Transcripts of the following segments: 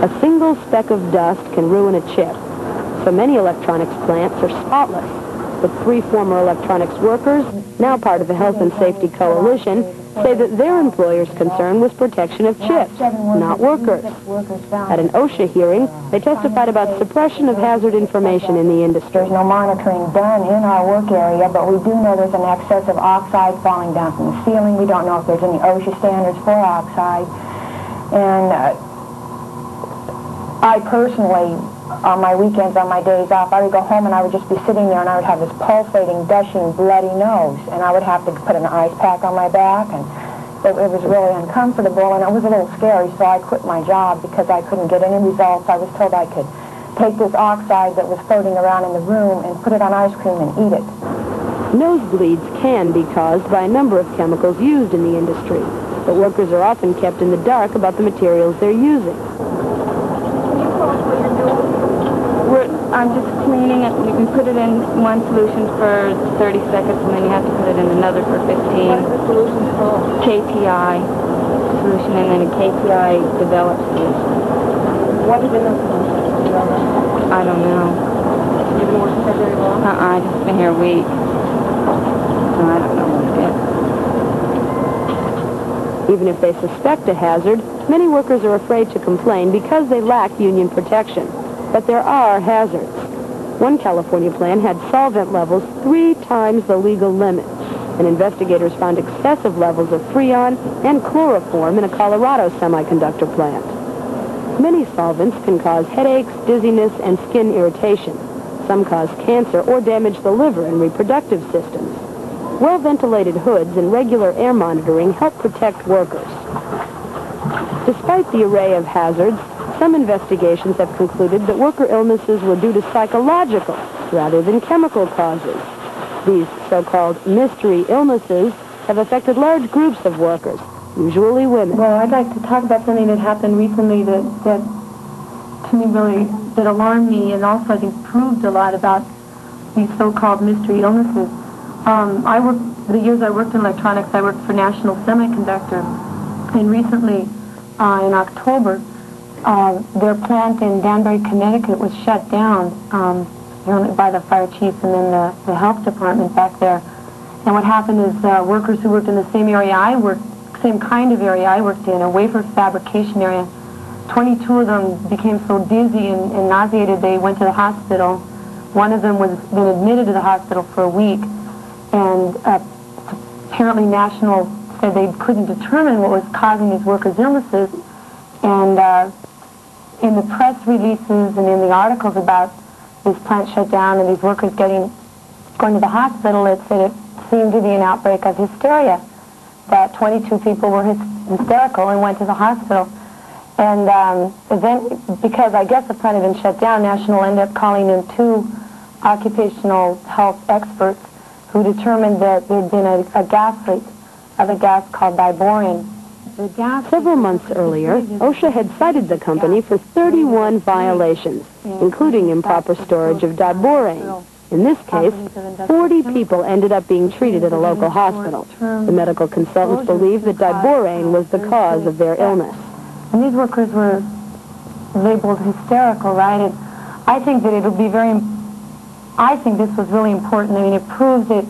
A single speck of dust can ruin a chip. So many electronics plants are spotless. But 3 former electronics workers, now part of the Health and Safety Coalition, say that their employer's concern was protection of chips, not workers. At an OSHA hearing, they testified about suppression of hazard information in the industry. There's no monitoring done in our work area, but we do know there's an excess of oxide falling down from the ceiling. We don't know if there's any OSHA standards for oxide. And I personally, on my weekends, on my days off, I would go home and I would just be sitting there and I would have this pulsating, gushing, bloody nose. And I would have to put an ice pack on my back, and it was really uncomfortable, and it was a little scary, so I quit my job because I couldn't get any results. I was told I could take this oxide that was floating around in the room and put it on ice cream and eat it. Nosebleeds can be caused by a number of chemicals used in the industry, but workers are often kept in the dark about the materials they're using. I'm just cleaning it. You can put it in one solution for 30 seconds, and then you have to put it in another for 15. What is the solution called? KPI solution, and then a KPI developed solution. What is in the solution? I don't know. You've been working there very long? I've just been here a week. So I don't know what it is. Even if they suspect a hazard, many workers are afraid to complain because they lack union protection. But there are hazards. One California plant had solvent levels 3 times the legal limit, and investigators found excessive levels of freon and chloroform in a Colorado semiconductor plant. Many solvents can cause headaches, dizziness, and skin irritation. Some cause cancer or damage the liver and reproductive systems. Well-ventilated hoods and regular air monitoring help protect workers. Despite the array of hazards, some investigations have concluded that worker illnesses were due to psychological rather than chemical causes. These so-called mystery illnesses have affected large groups of workers, usually women. Well, I'd like to talk about something that happened recently that to me really, that alarmed me, and also I think proved a lot about these so-called mystery illnesses. The years I worked in electronics, I worked for National Semiconductor, and recently, in October, their plant in Danbury, Connecticut was shut down by the fire chief and then the health department back there. And what happened is workers who worked in the same area I worked, same kind of area I worked in, a wafer fabrication area, 22 of them became so dizzy and nauseated they went to the hospital. One of them was been admitted to the hospital for a week, and apparently National said they couldn't determine what was causing these workers' illnesses. And in the press releases and in the articles about this plant shut down and these workers going to the hospital, it said it seemed to be an outbreak of hysteria, that 22 people were hysterical and went to the hospital. And then, because I guess the plant had been shut down, National ended up calling in 2 occupational health experts who determined that there had been a gas leak of a gas called diborin. Several months earlier, OSHA had cited the company for 31 violations, including improper storage of diborane. In this case, 40 people ended up being treated at a local hospital. The medical consultants believed that diborane was the cause of their illness. And these workers were labeled hysterical, right? And I think that it'll be I think this was really important. I mean, it proves that,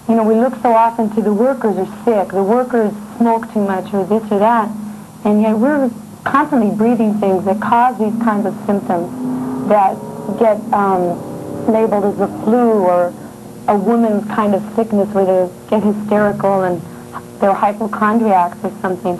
you know, we look so often to the workers are sick, the workers smoke too much or this or that, and yet we're constantly breathing things that cause these kinds of symptoms that get labeled as the flu or a woman's kind of sickness where they get hysterical and they're hypochondriacs or something.